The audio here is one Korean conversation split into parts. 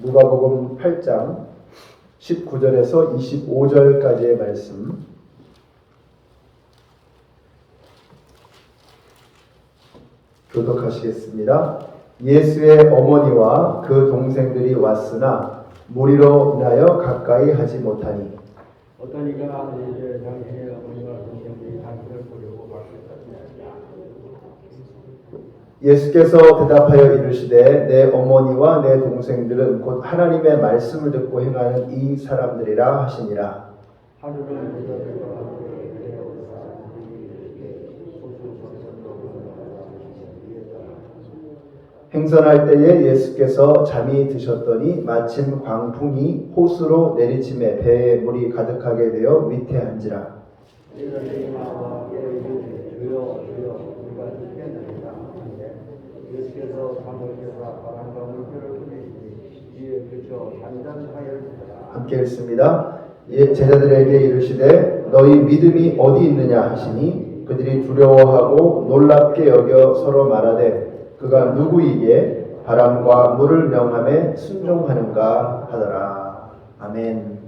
누가복음 8장 19절에서 25절까지의 말씀 교독하시겠습니다. 예수의 어머니와 그 동생들이 왔으나 무리로 인하여 가까이 하지 못하니 어떤 이가 이제 당신의 어머니와 동생들이 당신을 보려고 왔었다. 예수께서 대답하여 이르시되 내 어머니와 내 동생들은 곧 하나님의 말씀을 듣고 행하는 이 사람들이라 하시니라. 하루는 행선할 때에 예수께서 잠이 드셨더니 마침 광풍이 호수로 내리침에 배에 물이 가득하게 되어 위태한지라. 예수께서 잠을 깨서 바람과 물결을 부리시니 이에 그쳐 잔잔하였더라. 함께 읽습니다. 제자들에게 이르시되 너희 믿음이 어디 있느냐 하시니 그들이 두려워하고 놀랍게 여겨 서로 말하되 그가 누구이기에 바람과 물을 명함에 순종하는가 하더라. 아멘.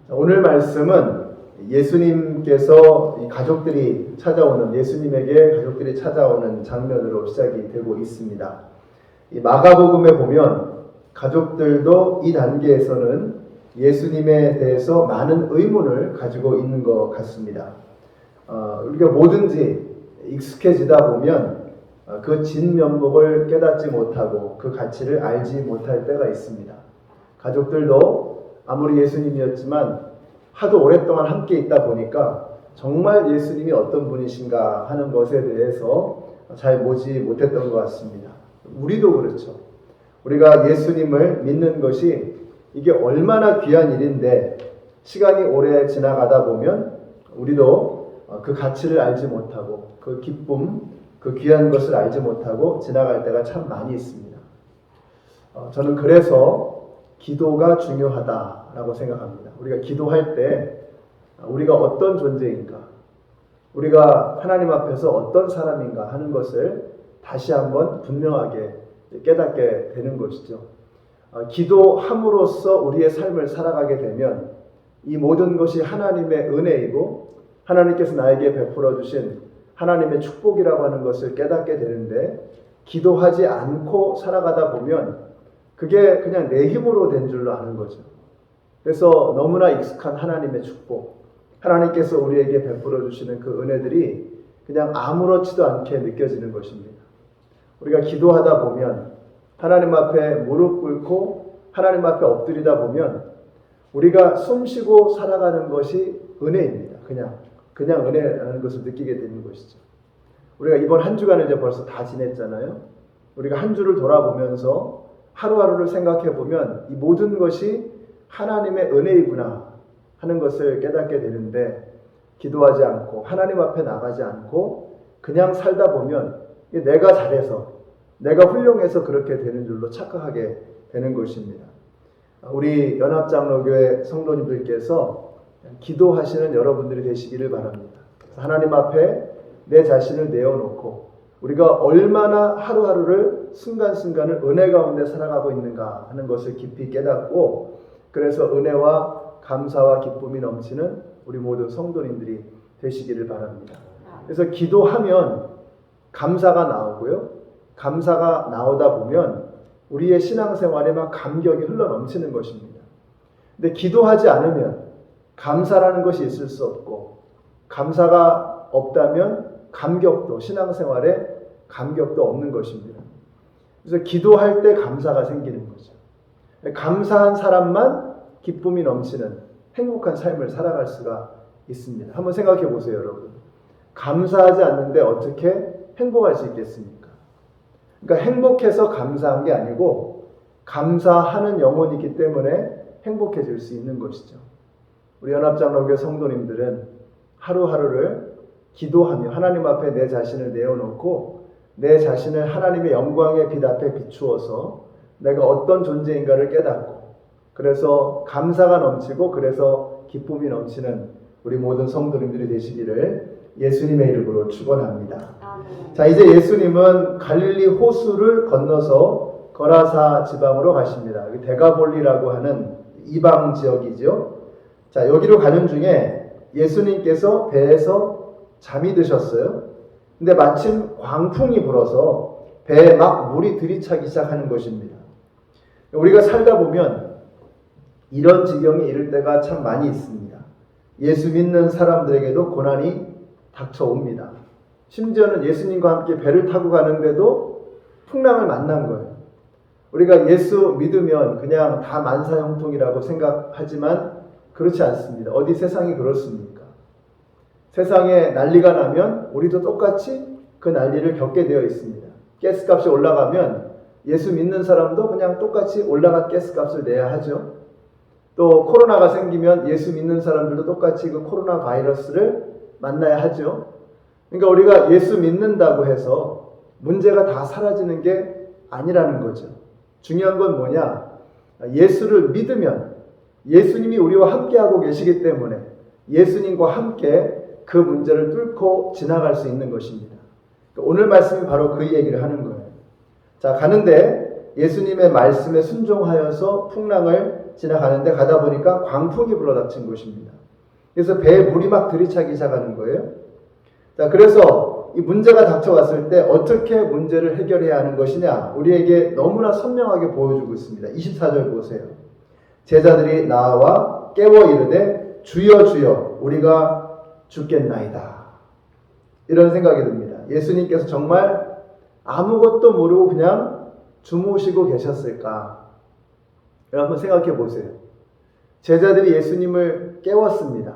오늘 말씀은 예수님께서 가족들이 찾아오는 예수님에게 가족들이 찾아오는 장면으로 시작이 되고 있습니다. 이 마가복음에 보면 가족들도 이 단계에서는 예수님에 대해서 많은 의문을 가지고 있는 것 같습니다. 우리가 뭐든지 익숙해지다 보면 그 진면목을 깨닫지 못하고 그 가치를 알지 못할 때가 있습니다. 가족들도 아무리 예수님이었지만 하도 오랫동안 함께 있다 보니까 정말 예수님이 어떤 분이신가 하는 것에 대해서 잘 보지 못했던 것 같습니다. 우리도 그렇죠. 우리가 예수님을 믿는 것이 이게 얼마나 귀한 일인데 시간이 오래 지나가다 보면 우리도 그 가치를 알지 못하고 그 기쁨, 그 귀한 것을 알지 못하고 지나갈 때가 참 많이 있습니다. 저는 그래서 기도가 중요하다라고 생각합니다. 우리가 기도할 때 우리가 어떤 존재인가, 우리가 하나님 앞에서 어떤 사람인가 하는 것을 다시 한번 분명하게 깨닫게 되는 것이죠. 기도함으로써 우리의 삶을 살아가게 되면 이 모든 것이 하나님의 은혜이고 하나님께서 나에게 베풀어 주신 하나님의 축복이라고 하는 것을 깨닫게 되는데 기도하지 않고 살아가다 보면 그게 그냥 내 힘으로 된 줄로 아는 거죠. 그래서 너무나 익숙한 하나님의 축복, 하나님께서 우리에게 베풀어 주시는 그 은혜들이 그냥 아무렇지도 않게 느껴지는 것입니다. 우리가 기도하다 보면 하나님 앞에 무릎 꿇고 하나님 앞에 엎드리다 보면 우리가 숨쉬고 살아가는 것이 은혜입니다. 그냥 은혜라는 것을 느끼게 되는 것이죠. 우리가 이번 한 주간을 이제 벌써 다 지냈잖아요. 우리가 한 주를 돌아보면서 하루하루를 생각해 보면 이 모든 것이 하나님의 은혜이구나 하는 것을 깨닫게 되는데 기도하지 않고 하나님 앞에 나가지 않고 그냥 살다 보면 내가 잘해서 내가 훌륭해서 그렇게 되는 줄로 착각하게 되는 것입니다. 우리 연합장로교회 성도님들께서 기도하시는 여러분들이 되시기를 바랍니다. 하나님 앞에 내 자신을 내어놓고 우리가 얼마나 하루하루를 순간순간을 은혜 가운데 살아가고 있는가 하는 것을 깊이 깨닫고 그래서 은혜와 감사와 기쁨이 넘치는 우리 모든 성도님들이 되시기를 바랍니다. 그래서 기도하면 감사가 나오고요. 감사가 나오다 보면 우리의 신앙생활에 막 감격이 흘러 넘치는 것입니다. 근데 기도하지 않으면 감사라는 것이 있을 수 없고 감사가 없다면 감격도 신앙생활에 감격도 없는 것입니다. 그래서 기도할 때 감사가 생기는 거죠. 감사한 사람만 기쁨이 넘치는 행복한 삶을 살아갈 수가 있습니다. 한번 생각해 보세요, 여러분. 감사하지 않는데 어떻게 행복할 수 있겠습니까? 그러니까 행복해서 감사한 게 아니고 감사하는 영혼이기 때문에 행복해질 수 있는 것이죠. 우리 연합장로교회 성도님들은 하루하루를 기도하며 하나님 앞에 내 자신을 내어놓고 내 자신을 하나님의 영광의 빛 앞에 비추어서 내가 어떤 존재인가를 깨닫고 그래서 감사가 넘치고 그래서 기쁨이 넘치는 우리 모든 성도님들이 되시기를 예수님의 이름으로 축원합니다. 자, 이제 예수님은 갈릴리 호수를 건너서 거라사 지방으로 가십니다. 데가볼리라고 하는 이방 지역이죠. 자, 여기로 가는 중에 예수님께서 배에서 잠이 드셨어요. 근데 마침 광풍이 불어서 배에 막 물이 들이차기 시작하는 것입니다. 우리가 살다 보면 이런 지경에 이를 때가 참 많이 있습니다. 예수 믿는 사람들에게도 고난이 닥쳐옵니다. 심지어는 예수님과 함께 배를 타고 가는데도 풍랑을 만난 거예요. 우리가 예수 믿으면 그냥 다 만사형통이라고 생각하지만 그렇지 않습니다. 어디 세상이 그렇습니까? 세상에 난리가 나면 우리도 똑같이 그 난리를 겪게 되어 있습니다. 가스값이 올라가면 예수 믿는 사람도 그냥 똑같이 올라간 가스값을 내야 하죠. 또 코로나가 생기면 예수 믿는 사람들도 똑같이 그 코로나 바이러스를 만나야 하죠. 그러니까 우리가 예수 믿는다고 해서 문제가 다 사라지는 게 아니라는 거죠. 중요한 건 뭐냐? 예수를 믿으면 예수님이 우리와 함께하고 계시기 때문에 예수님과 함께 그 문제를 뚫고 지나갈 수 있는 것입니다. 오늘 말씀이 바로 그 얘기를 하는 거예요. 자, 가는데 예수님의 말씀에 순종하여서 풍랑을 지나가는데 가다 보니까 광풍이 불어닥친 것입니다. 그래서 배에 물이 막 들이차기 시작하는 거예요. 자, 그래서 이 문제가 닥쳐왔을 때 어떻게 문제를 해결해야 하는 것이냐, 우리에게 너무나 선명하게 보여주고 있습니다. 24절 보세요. 제자들이 나와 깨워 이르되 주여 주여 우리가 죽겠나이다. 이런 생각이 듭니다. 예수님께서 정말 아무것도 모르고 그냥 주무시고 계셨을까? 여러분 생각해 보세요. 제자들이 예수님을 깨웠습니다.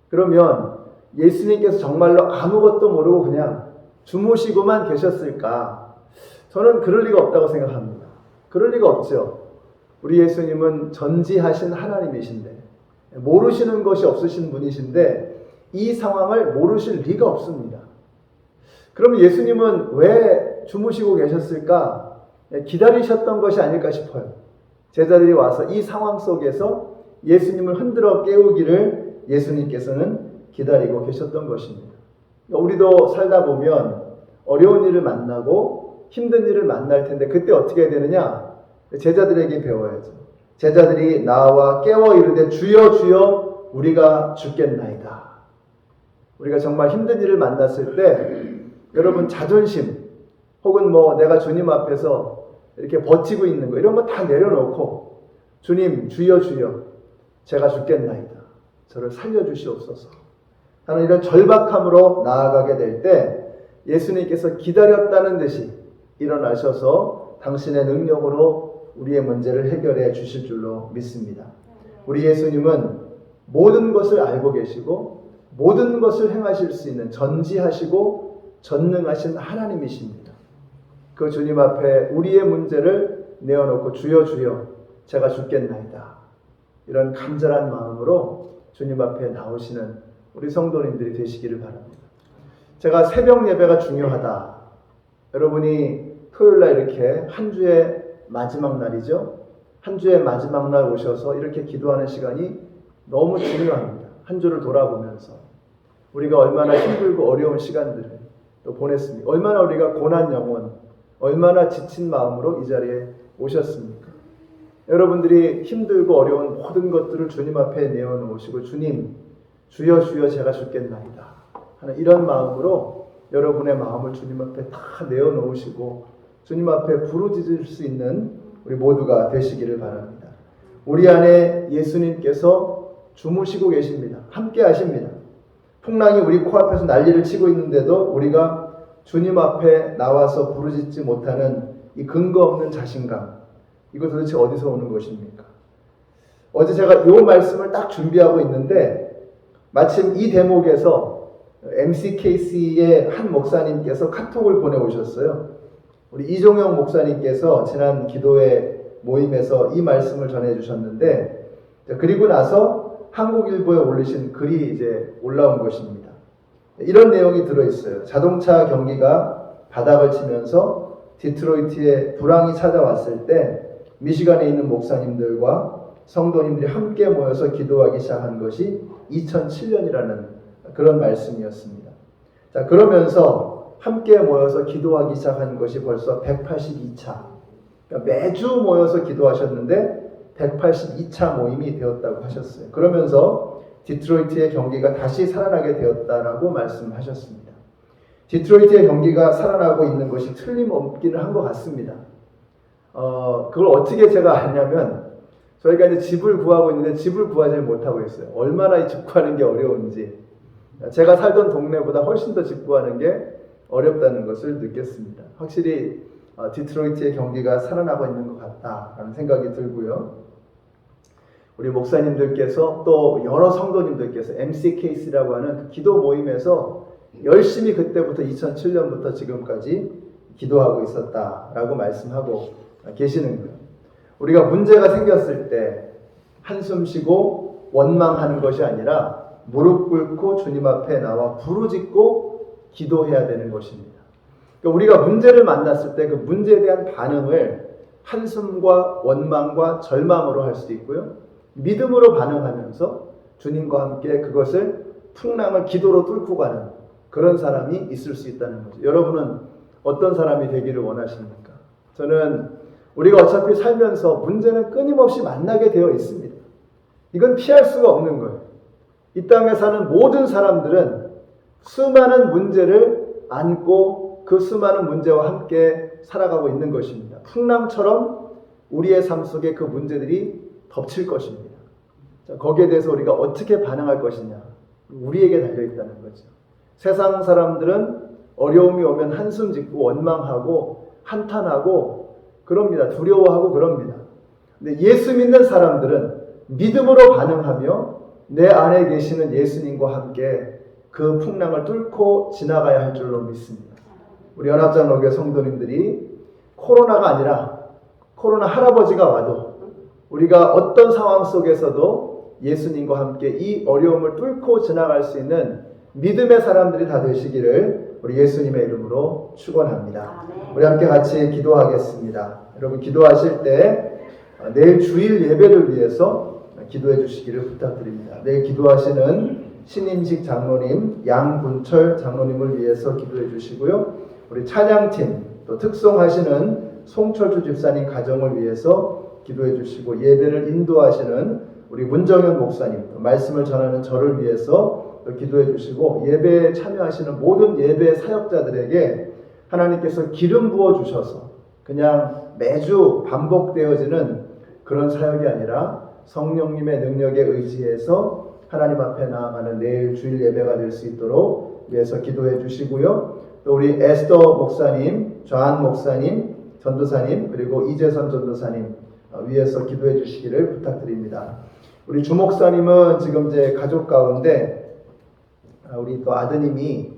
그러면 예수님께서 정말로 아무것도 모르고 그냥 주무시고만 계셨을까? 저는 그럴 리가 없다고 생각합니다. 그럴 리가 없죠. 우리 예수님은 전지하신 하나님이신데, 모르시는 것이 없으신 분이신데 이 상황을 모르실 리가 없습니다. 그러면 예수님은 왜 주무시고 계셨을까? 기다리셨던 것이 아닐까 싶어요. 제자들이 와서 이 상황 속에서 예수님을 흔들어 깨우기를 예수님께서는 기다리고 계셨던 것입니다. 우리도 살다 보면 어려운 일을 만나고 힘든 일을 만날 텐데 그때 어떻게 해야 되느냐? 제자들에게 배워야죠. 제자들이 나와 깨워 이르되 주여 주여 우리가 죽겠나이다. 우리가 정말 힘든 일을 만났을 때 여러분 자존심 혹은 내가 주님 앞에서 이렇게 버티고 있는 거 이런 거 다 내려놓고 주님 주여 주여 제가 죽겠나이다. 저를 살려주시옵소서 하는 이런 절박함으로 나아가게 될 때 예수님께서 기다렸다는 듯이 일어나셔서 당신의 능력으로 우리의 문제를 해결해 주실 줄로 믿습니다. 우리 예수님은 모든 것을 알고 계시고 모든 것을 행하실 수 있는 전지하시고 전능하신 하나님이십니다. 그 주님 앞에 우리의 문제를 내어놓고 주여 주여 제가 죽겠나이다. 이런 간절한 마음으로 주님 앞에 나오시는 우리 성도님들이 되시기를 바랍니다. 제가 새벽 예배가 중요하다. 여러분이 토요일날 이렇게 한 주의 마지막 날이죠. 한 주의 마지막 날 오셔서 이렇게 기도하는 시간이 너무 중요합니다. 한 주를 돌아보면서 우리가 얼마나 힘들고 어려운 시간들을 또 보냈습니까? 얼마나 우리가 고난 영혼, 얼마나 지친 마음으로 이 자리에 오셨습니까? 여러분들이 힘들고 어려운 모든 것들을 주님 앞에 내어놓으시고 주님, 주여 주여 제가 죽겠나이다 하는 이런 마음으로 여러분의 마음을 주님 앞에 다 내어놓으시고 주님 앞에 부르짖을 수 있는 우리 모두가 되시기를 바랍니다. 우리 안에 예수님께서 주무시고 계십니다. 함께 하십니다. 풍랑이 우리 코앞에서 난리를 치고 있는데도 우리가 주님 앞에 나와서 부르짖지 못하는 이 근거 없는 자신감, 이거 도대체 어디서 오는 것입니까? 어제 제가 이 말씀을 딱 준비하고 있는데 마침 이 대목에서 MCKC의 한 목사님께서 카톡을 보내오셨어요. 우리 이종영 목사님께서 지난 기도회 모임에서 이 말씀을 전해주셨는데 그리고 나서 한국일보에 올리신 글이 이제 올라온 것입니다. 이런 내용이 들어있어요. 자동차 경기가 바닥을 치면서 디트로이트에 불황이 찾아왔을 때 미시간에 있는 목사님들과 성도님들이 함께 모여서 기도하기 시작한 것이 2007년이라는 그런 말씀이었습니다. 자, 그러면서 함께 모여서 기도하기 시작한 것이 벌써 182차. 그러니까 매주 모여서 기도하셨는데 182차 모임이 되었다고 하셨어요. 그러면서 디트로이트의 경기가 다시 살아나게 되었다라고 말씀하셨습니다. 디트로이트의 경기가 살아나고 있는 것이 틀림없기는 한 것 같습니다. 그걸 어떻게 제가 아냐면 저희가 이제 집을 구하고 있는데 집을 구하지 못하고 있어요. 얼마나 이 집 구하는 게 어려운지. 제가 살던 동네보다 훨씬 더 집 구하는 게 어렵다는 것을 느꼈습니다. 확실히 디트로이트의 경기가 살아나고 있는 것 같다라는 생각이 들고요. 우리 목사님들께서 또 여러 성도님들께서 MC 케이스라고 하는 그 기도 모임에서 열심히 그때부터 2007년부터 지금까지 기도하고 있었다라고 말씀하고 계시는 거예요. 우리가 문제가 생겼을 때 한숨 쉬고 원망하는 것이 아니라 무릎 꿇고 주님 앞에 나와 부르짖고 기도해야 되는 것입니다. 그러니까 우리가 문제를 만났을 때 그 문제에 대한 반응을 한숨과 원망과 절망으로 할 수도 있고요. 믿음으로 반응하면서 주님과 함께 그것을 풍랑을 기도로 뚫고 가는 그런 사람이 있을 수 있다는 거죠. 여러분은 어떤 사람이 되기를 원하십니까? 저는 우리가 어차피 살면서 문제는 끊임없이 만나게 되어 있습니다. 이건 피할 수가 없는 거예요. 이 땅에 사는 모든 사람들은 수많은 문제를 안고 그 수많은 문제와 함께 살아가고 있는 것입니다. 풍랑처럼 우리의 삶 속에 그 문제들이 덮칠 것입니다. 자, 거기에 대해서 우리가 어떻게 반응할 것이냐, 우리에게 달려있다는 거죠. 세상 사람들은 어려움이 오면 한숨 짓고 원망하고 한탄하고 그럽니다. 두려워하고 그럽니다. 근데 예수 믿는 사람들은 믿음으로 반응하며 내 안에 계시는 예수님과 함께 그 풍랑을 뚫고 지나가야 할 줄로 믿습니다. 우리 연합장로교회 성도님들이 코로나가 아니라 코로나 할아버지가 와도 우리가 어떤 상황 속에서도 예수님과 함께 이 어려움을 뚫고 지나갈 수 있는 믿음의 사람들이 다 되시기를 우리 예수님의 이름으로 축원합니다. 우리 함께 같이 기도하겠습니다. 여러분 기도하실 때 내일 주일 예배를 위해서 기도해 주시기를 부탁드립니다. 내일 기도하시는 신임식 장로님, 양군철 장로님을 위해서 기도해 주시고요. 우리 찬양팀, 또 특송하시는 송철주 집사님 가정을 위해서 기도해 주시고 예배를 인도하시는 우리 문정현 목사님, 말씀을 전하는 저를 위해서 기도해 주시고 예배에 참여하시는 모든 예배 사역자들에게 하나님께서 기름 부어 주셔서 그냥 매주 반복되어지는 그런 사역이 아니라 성령님의 능력에 의지해서 하나님 앞에 나아가는 내일 주일 예배가 될 수 있도록 위해서 기도해 주시고요. 또 우리 에스더 목사님, 좌한 목사님, 전도사님, 그리고 이재선 전도사님 위해서 기도해 주시기를 부탁드립니다. 우리 주 목사님은 지금 이제 가족 가운데 우리 또 아드님이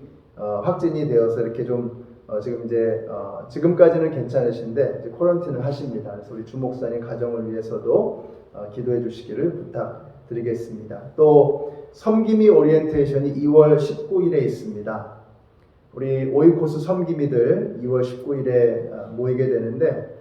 확진이 되어서 이렇게 좀 지금 이제 지금까지는 괜찮으신데 이제 쿼런틴을 하십니다. 그래서 우리 주 목사님 가정을 위해서도 기도해 주시기를 부탁드리겠습니다. 또 섬김이 오리엔테이션이 2월 19일에 있습니다. 우리 오이코스 섬김이들 2월 19일에 모이게 되는데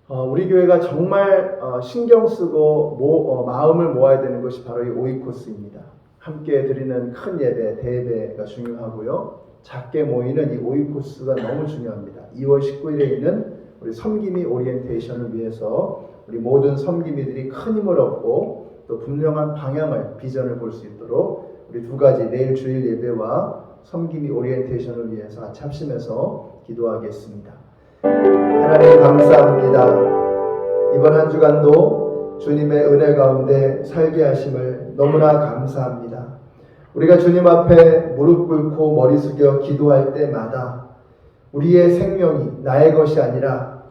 우리 교회가 정말 신경 쓰고 마음을 모아야 되는 것이 바로 이 오이코스입니다. 함께 드리는 큰 예배, 대예배가 중요하고요. 작게 모이는 이 오이코스가 너무 중요합니다. 2월 19일에 있는 우리 섬김이 오리엔테이션을 위해서 우리 모든 섬김이들이 큰 힘을 얻고 또 분명한 방향을, 비전을 볼 수 있도록 우리 두 가지 내일 주일 예배와 섬김이 오리엔테이션을 위해서 같이 합심해서 기도하겠습니다. 하나님 감사합니다. 이번 한 주간도 주님의 은혜 가운데 살게 하심을 너무나 감사합니다. 우리가 주님 앞에 무릎 꿇고 머리 숙여 기도할 때마다 우리의 생명이 나의 것이 아니라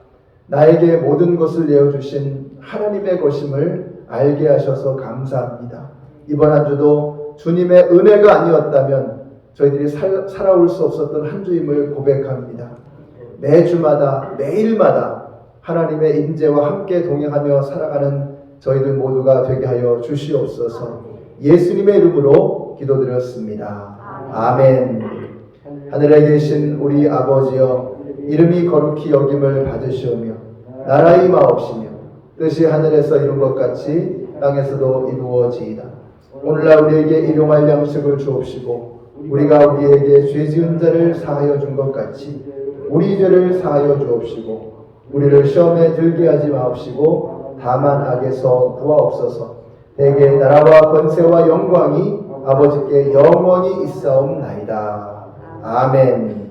나에게 모든 것을 내어주신 하나님의 것임을 알게 하셔서 감사합니다. 이번 한 주도 주님의 은혜가 아니었다면 저희들이 살아올 수 없었던 한 주임을 고백합니다. 매주마다 매일마다 하나님의 임재와 함께 동행하며 살아가는 저희들 모두가 되게 하여 주시옵소서. 예수님의 이름으로 기도드렸습니다. 아멘. 하늘에 계신 우리 아버지여, 이름이 거룩히 여김을 받으시오며 나라의 임하옵시며 뜻이 하늘에서 이룬 것 같이 땅에서도 이루어지이다. 오늘날 우리에게 일용할 양식을 주옵시고 우리가 우리에게 죄 지은 자를 사하여 준 것 같이 우리 죄를 사하여 주옵시고 우리를 시험에 들게 하지 마옵시고 다만 악에서 구하옵소서. 대개 나라와 권세와 영광이 아버지께 영원히 있사옵나이다. 아멘.